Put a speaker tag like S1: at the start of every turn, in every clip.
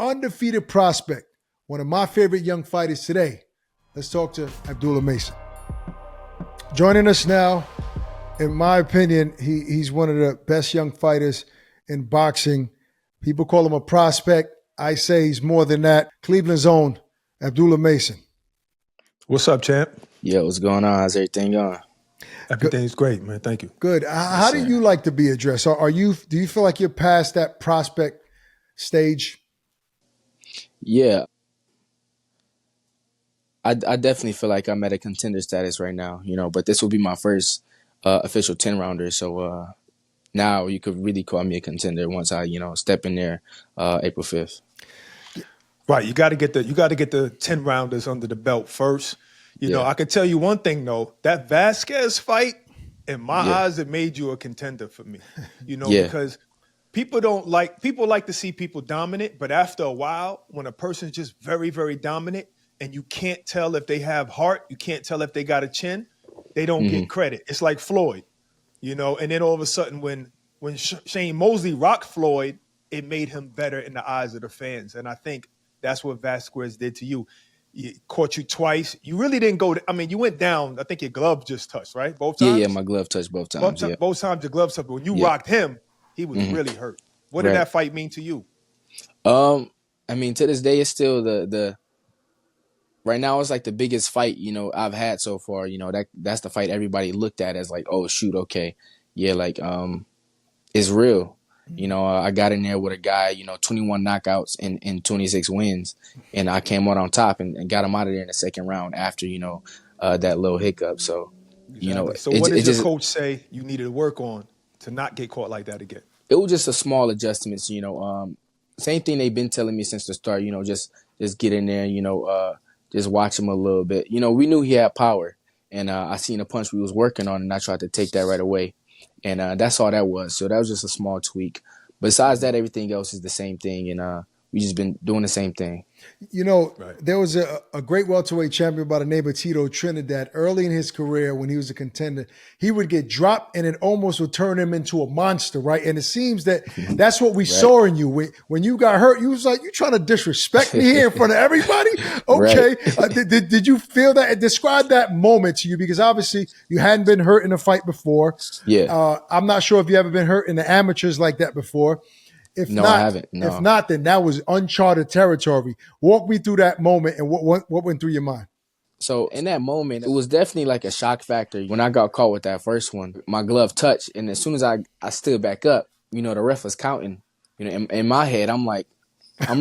S1: undefeated prospect, one of my favorite young fighters today. Let's talk to Abdullah Mason. Joining us now, in my opinion, he's one of the best young fighters in boxing. People call him a prospect. I say he's more than that. Cleveland's own Abdullah Mason.
S2: What's up, champ?
S3: Yeah, what's going on? How's everything going?
S2: Everything's great, man. Thank you.
S1: Good. How do you like to be addressed? Do you feel like you're past that prospect stage?
S3: Yeah. I definitely feel like I'm at a contender status right now, but this will be my first official 10-rounder. So now you could really call me a contender once I, step in there April 5th.
S2: Right. You got to get the 10-rounders under the belt first. You know, I can tell you one thing, though. That Vasquez fight, in my eyes, it made you a contender for me. Because people like to see people dominant, but after a while, when a person's just very, very dominant and you can't tell if they have heart, you can't tell if they got a chin, they don't get credit. It's like Floyd, and then all of a sudden when Shane Mosley rocked Floyd, it made him better in the eyes of the fans. And I think that's what Vasquez did to you. He caught you twice. You really didn't go you went down. I think your glove just touched, right? Both times?
S3: Yeah, my glove touched both times.
S2: Both times your glove touched. But when you rocked him, he was really hurt. What did that fight mean to you?
S3: To this day, it's still the right now it's like the biggest fight, I've had so far. That's the fight everybody looked at as like, oh shoot, okay. Yeah, it's real. I got in there with a guy, 21 knockouts and 26 wins, and I came out on top and got him out of there in the second round after, that little hiccup. So,
S2: So what did your coach say you needed to work on to not get caught like that again?
S3: It was just a small adjustments, same thing they've been telling me since the start, just get in there, just watch him a little bit. We knew he had power, and I seen a punch we was working on, and I tried to take that right away. And that's all that was. So that was just a small tweak. Besides that, everything else is the same thing. And we just been doing the same thing.
S1: There was a great welterweight champion by the name of Tito Trinidad. Early in his career, when he was a contender, he would get dropped and it almost would turn him into a monster, right? And it seems that that's what we saw in you. When you got hurt, you was like, you trying to disrespect me here in front of everybody? Okay. Did you feel that? Describe that moment to you, because obviously you hadn't been hurt in a fight before.
S3: Yeah.
S1: I'm not sure if you ever been hurt in the amateurs like that before.
S3: I haven't. No.
S1: If not, then that was uncharted territory. Walk me through that moment and what went through your mind.
S3: So in that moment, it was definitely like a shock factor. When I got caught with that first one, my glove touched, and as soon as I stood back up, the ref was counting. In my head, I'm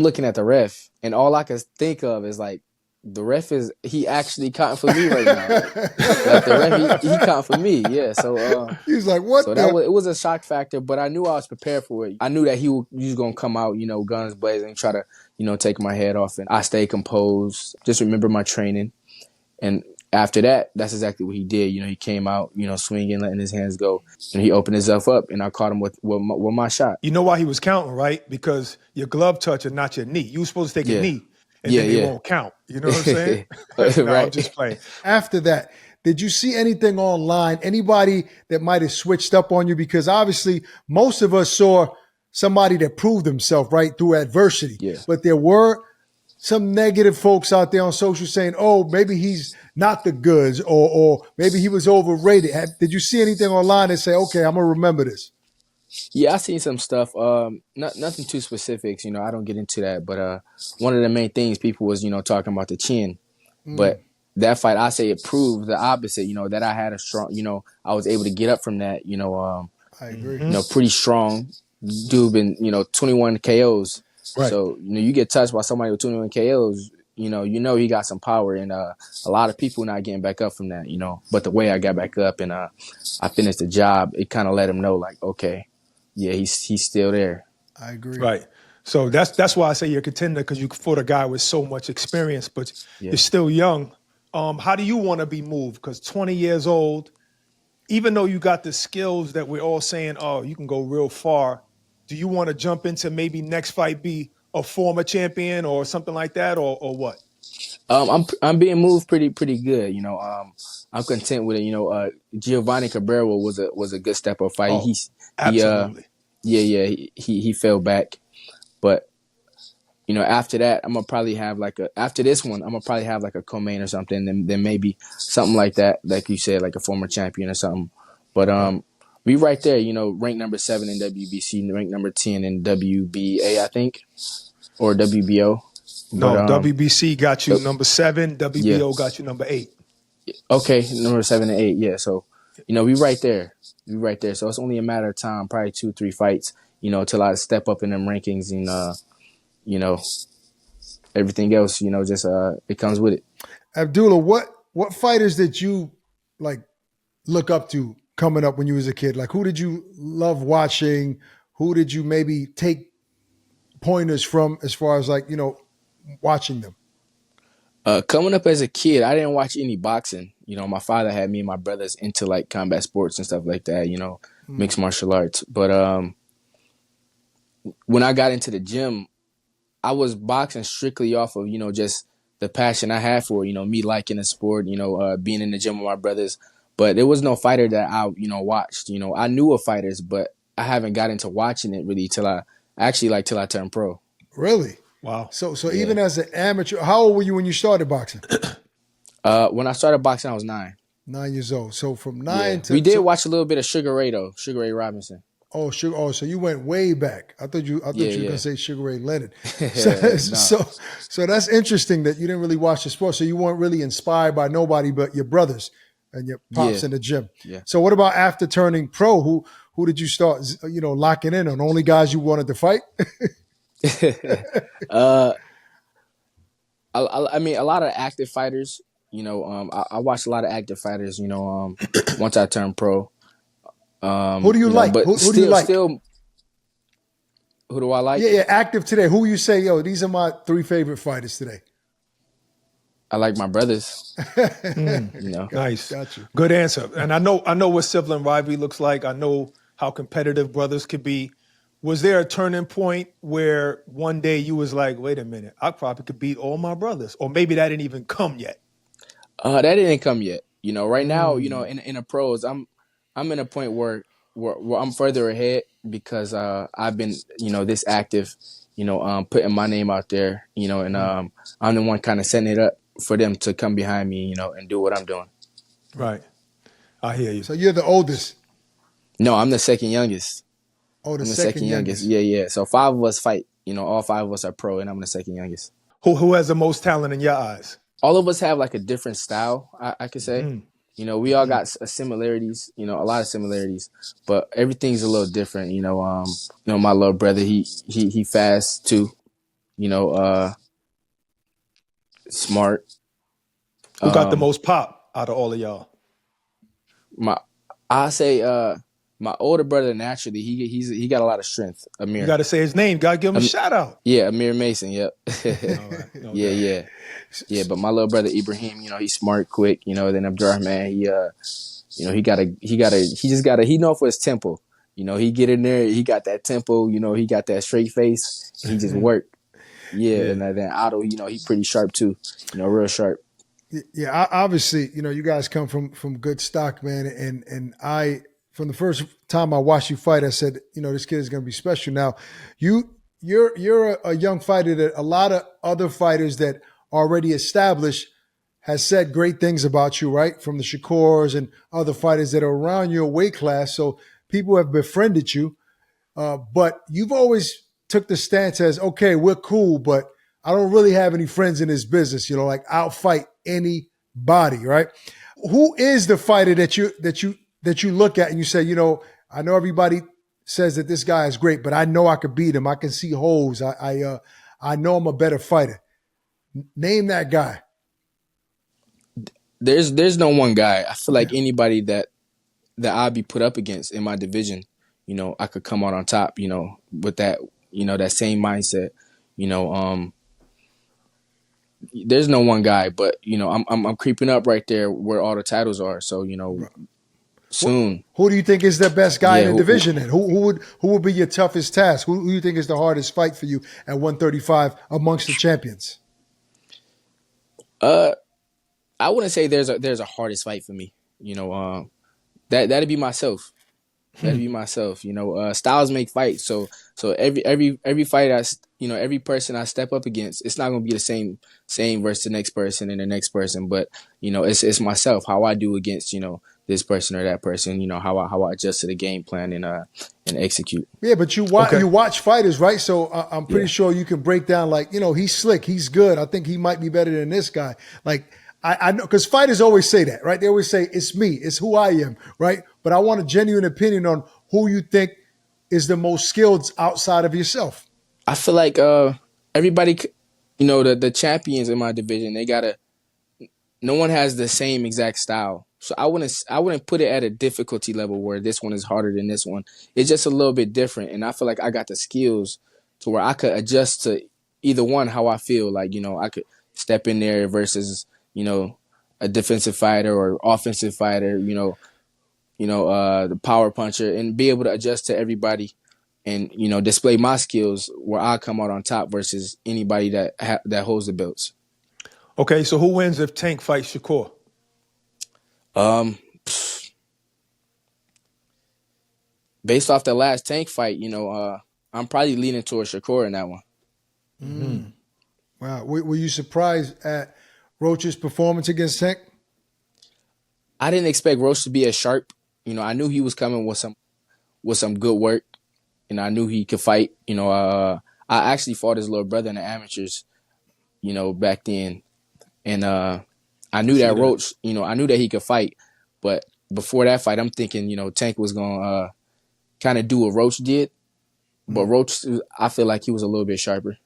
S3: looking at the ref, and all I could think of is like, the ref he actually counting for me right now. Like the ref, he counting for me. Yeah. So
S1: he was like, what?
S3: So it was a shock factor, but I knew I was prepared for it. I knew that he was going to come out, guns blazing, try to, take my head off. And I stayed composed, just remember my training. And after that, that's exactly what he did. He came out, swinging, letting his hands go. And he opened himself up, and I caught him with my shot.
S2: You know why he was counting, right? Because your glove touch and not your knee. You were supposed to take a knee. And then it won't count. You know what I'm saying? No, I'm just playing.
S1: After that, did you see anything online? Anybody that might have switched up on you? Because obviously most of us saw somebody that proved himself, right, through adversity.
S3: Yeah.
S1: But there were some negative folks out there on social saying, oh, maybe he's not the goods, or maybe he was overrated. Did you see anything online that say, okay, I'm going to remember this?
S3: Yeah, I seen some stuff. Nothing too specifics. I don't get into that. But one of the main things people was, talking about the chin. But that fight, I say it proved the opposite. That I had a strong. I was able to get up from that.
S1: I agree.
S3: Pretty strong. Dude been 21 KOs.
S2: Right.
S3: So you get touched by somebody with 21 KOs. He got some power, and a lot of people not getting back up from that. But the way I got back up and I finished the job, it kind of let him know, like, okay. Yeah, he's still there.
S1: I agree.
S2: Right. So that's why I say you're a contender, because you fought a guy with so much experience, but you're still young. How do you want to be moved? Because 20 years old, even though you got the skills that we're all saying, oh, you can go real far, do you want to jump into maybe next fight be a former champion or something like that, or what?
S3: I'm being moved pretty good. I'm content with it. Giovanni Cabrera was a good step up fight.
S2: Absolutely.
S3: He fell back, but after that, I'm gonna probably have after this one, I'm gonna probably have like a co-main or something, then maybe something like that, like you said, like a former champion or something. But we right there, ranked number 7 in WBC, ranked number 10 in WBA, I think, or WBO. But
S2: No, WBC got you number 7.
S3: yeah,
S2: WBO got you number 8.
S3: okay, number 7 and 8, yeah. So, we right there, So it's only a matter of time, probably 2-3 fights, till I step up in them rankings and you know everything else, just it comes with it.
S1: Abdullah, what fighters did you like look up to coming up when you was a kid? Like, who did you love watching? Who did you maybe take pointers from as far as like, watching them?
S3: Coming up as a kid, I didn't watch any boxing. My father had me and my brothers into like combat sports and stuff like that, mixed martial arts. But when I got into the gym, I was boxing strictly off of, just the passion I had for, me liking the sport, being in the gym with my brothers. But there was no fighter that I, watched. I knew of fighters, but I haven't got into watching it really till I turned pro.
S1: Really?
S2: Wow.
S1: So yeah. Even as an amateur, how old were you when you started boxing?
S3: When I started boxing, I was 9.
S1: 9 years old. So from 9 to...
S3: We did watch a little bit of Sugar Ray, though. Sugar Ray Robinson.
S1: Oh, so you went way back. I thought you were going to say Sugar Ray Leonard. So that's interesting that you didn't really watch the sport. So you weren't really inspired by nobody but your brothers and your pops in the gym.
S3: Yeah.
S1: So what about after turning pro? Who did you start, locking in on? Only guys you wanted to fight?
S3: I mean, a lot of active fighters. I watched a lot of active fighters. Once I turned pro.
S1: Who do you like?
S3: But
S1: who do you like?
S3: Still, who do I like?
S1: Yeah, active today. Who you say, these are my 3 favorite fighters today?
S3: I like my brothers.
S2: Nice.
S1: Got you.
S2: Good answer. And I know what sibling rivalry looks like. I know how competitive brothers could be. Was there a turning point where one day you was like, wait a minute, I probably could beat all my brothers? Or maybe that didn't even come yet?
S3: That didn't come yet. Right now, in the pros, I'm in a point where I'm further ahead because I've been, this active, putting my name out there, and I'm the one kind of setting it up for them to come behind me, and do what I'm doing.
S2: Right. I hear you.
S1: So you're the oldest?
S3: No, I'm the second youngest.
S1: Oh,
S3: I'm the second youngest. Yeah. So 5 of us fight. All 5 of us are pro, and I'm the second youngest.
S2: Who has the most talent in your eyes?
S3: All of us have like a different style, I could say. We all got similarities, a lot of similarities, but everything's a little different. My little brother, he fast too, smart.
S2: Who got the most pop out of all of y'all?
S3: I say my older brother naturally he got a lot of strength. Amir.
S2: You got to say his name. Got to give him a shout out.
S3: Yeah, Amir Mason. Yep.
S2: All right. Okay.
S3: Yeah. Yeah, but my little brother Ibrahim, he's smart, quick. Then Abdurrahman, he know for his tempo. He get in there, he got that tempo. He got that straight face. He just work. Yeah. And then Otto, he pretty sharp too. Real sharp.
S1: Yeah, obviously, you guys come from good stock, man. And I, from the first time I watched you fight, I said, this kid is going to be special. Now, you're a young fighter that a lot of other fighters that already established has said great things about you, right? From the Shakurs and other fighters that are around your weight class. So people have befriended you, but you've always took the stance as, okay, we're cool, but I don't really have any friends in this business, like I'll fight anybody, right? Who is the fighter that you look at and you say, I know everybody says that this guy is great, but I know I could beat him. I can see holes. I know I'm a better fighter. Name that guy.
S3: There's no one guy. I feel like anybody that I'd be put up against in my division, I could come out on top, with that, that same mindset, there's no one guy, but I'm creeping up right there where all the titles are. So soon.
S1: Who do you think is the best guy in the division? Then who would be your toughest task? Who do you think is the hardest fight for you at 135 amongst the champions?
S3: I wouldn't say there's a hardest fight for me. That'd be myself. Better be myself. Styles make fights. So every fight every person I step up against, it's not gonna be the same versus the next person and the next person. But it's myself. How I do against this person or that person. How I adjust to the game plan and execute.
S1: Yeah, but you watch fighters, right? So I'm pretty sure you can break down like, he's slick, he's good. I think he might be better than this guy. Like I know, because fighters always say that, right? They always say it's me, it's who I am, right? But I want a genuine opinion on who you think is the most skilled outside of yourself.
S3: I feel like everybody, the champions in my division, no one has the same exact style. So I wouldn't put it at a difficulty level where this one is harder than this one. It's just a little bit different. And I feel like I got the skills to where I could adjust to either one how I feel. Like, I could step in there versus, a defensive fighter or offensive fighter, the power puncher, and be able to adjust to everybody and, display my skills where I come out on top versus anybody that holds the belts.
S2: Okay, so who wins if Tank fights Shakur?
S3: Based off the last Tank fight, I'm probably leaning towards Shakur in that one.
S1: Mm-hmm. Wow. Were you surprised at Roach's performance against Tank?
S3: I didn't expect Roach to be as sharp. I knew he was coming with some good work, and I knew he could fight. I actually fought his little brother in the amateurs, back then, and I knew that Roach, I knew that he could fight, but before that fight, I'm thinking, Tank was gonna kind of do what Roach did, but Roach, I feel like he was a little bit sharper.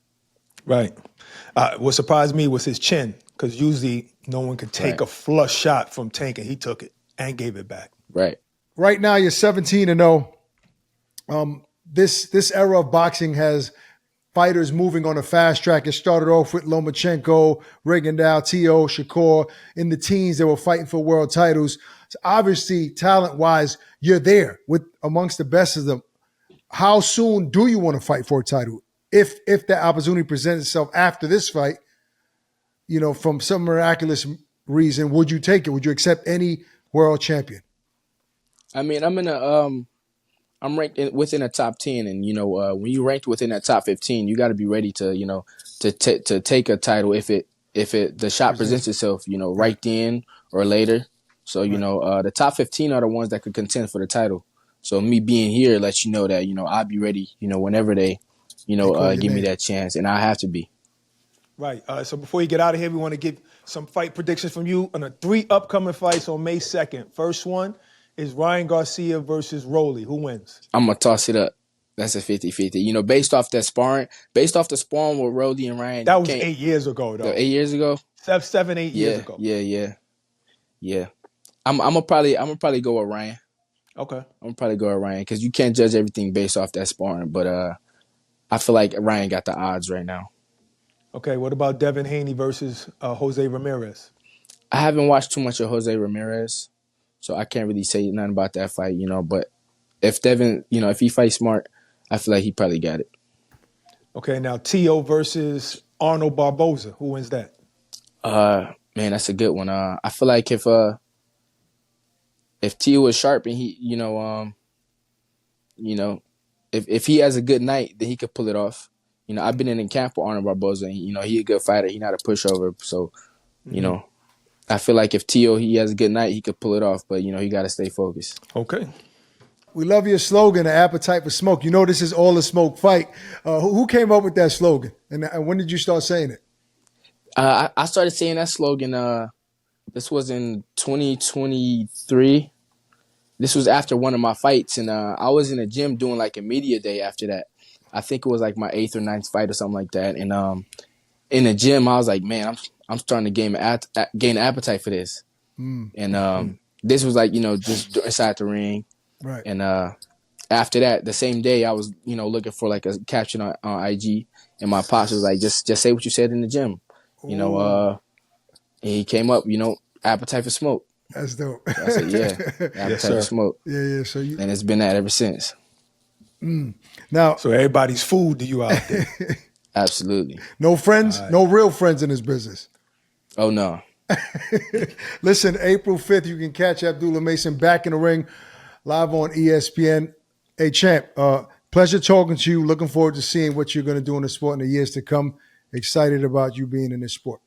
S2: Right. What surprised me was his chin, because usually no one could take a flush shot from Tank, and he took it and gave it back.
S3: Right.
S1: Right now, you're 17-0. This era of boxing has fighters moving on a fast track. It started off with Lomachenko, Rigondeaux, T.O., Shakur. In the teens, they were fighting for world titles. So obviously, talent-wise, you're there with amongst the best of them. How soon do you want to fight for a title? If that opportunity presents itself after this fight, from some miraculous reason, would you take it? Would you accept any world champion?
S3: I mean, I'm ranked within the top 10, and when you ranked within that top 15, you got to be ready to to take a title if the shot presents itself, right then or later. So the top 15 are the ones that could contend for the title. So me being here lets you know that I'll be ready, whenever they give me that chance, and I have to be.
S2: Right. So before you get out of here, we want to give some fight predictions from you on the 3 upcoming fights on May 2nd. First one is Ryan Garcia versus Rolly. Who wins?
S3: I'm going to toss it up. That's a 50-50. Based off the sparring with Rolly and Ryan.
S2: That was 8 years ago, though.
S3: 8 years ago?
S2: 7, 8 years ago.
S3: Yeah. I'm gonna probably go with Ryan.
S2: Okay.
S3: I'm gonna probably go with Ryan because you can't judge everything based off that sparring. But I feel like Ryan got the odds right now.
S2: Okay. What about Devin Haney versus Jose Ramirez?
S3: I haven't watched too much of Jose Ramirez, so I can't really say nothing about that fight. But if Devin, if he fights smart, I feel like he probably got it.
S2: Okay. Now T.O. versus Arnold Barboza. Who wins that?
S3: Man, that's a good one. I feel like if T.O. is sharp and he, if he has a good night, then he could pull it off. I've been in the camp with Arnold Barboza, and he a good fighter. He not a pushover, so I feel like if T.O. he has a good night, he could pull it off. But he got to stay focused.
S2: Okay.
S1: We love your slogan, "The Appetite for Smoke." This is all a smoke fight. Who came up with that slogan, and when did you start saying it?
S3: I started saying that slogan. This was in 2023. This was after one of my fights, and I was in a gym doing like a media day after that. I think it was like my 8th or 9th fight or something like that. And in the gym, I was like, man, I'm starting to gain appetite for this. And this was like, just inside the ring.
S1: Right.
S3: And after that, the same day, I was, looking for like a caption on IG, and my pops was like, just say what you said in the gym. And he came up, appetite for smoke.
S1: That's dope.
S3: So I said, yeah, appetite for smoke.
S1: Yeah.
S3: And it's been that ever since.
S1: Now,
S2: so everybody's food to you out there.
S3: Absolutely.
S1: No friends, no real friends in this business.
S3: Oh, no.
S1: Listen, April 5th, you can catch Abdullah Mason back in the ring live on ESPN. Hey, champ, pleasure talking to you. Looking forward to seeing what you're going to do in the sport in the years to come. Excited about you being in this sport.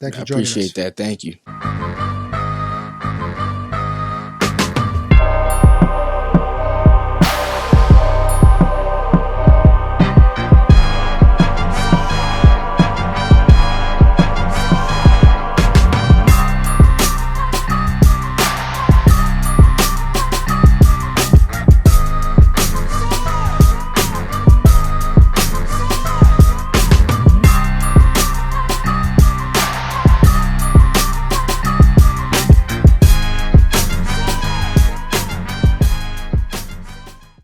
S1: Thanks
S3: I
S1: for joining us.
S3: appreciate that. Thank you.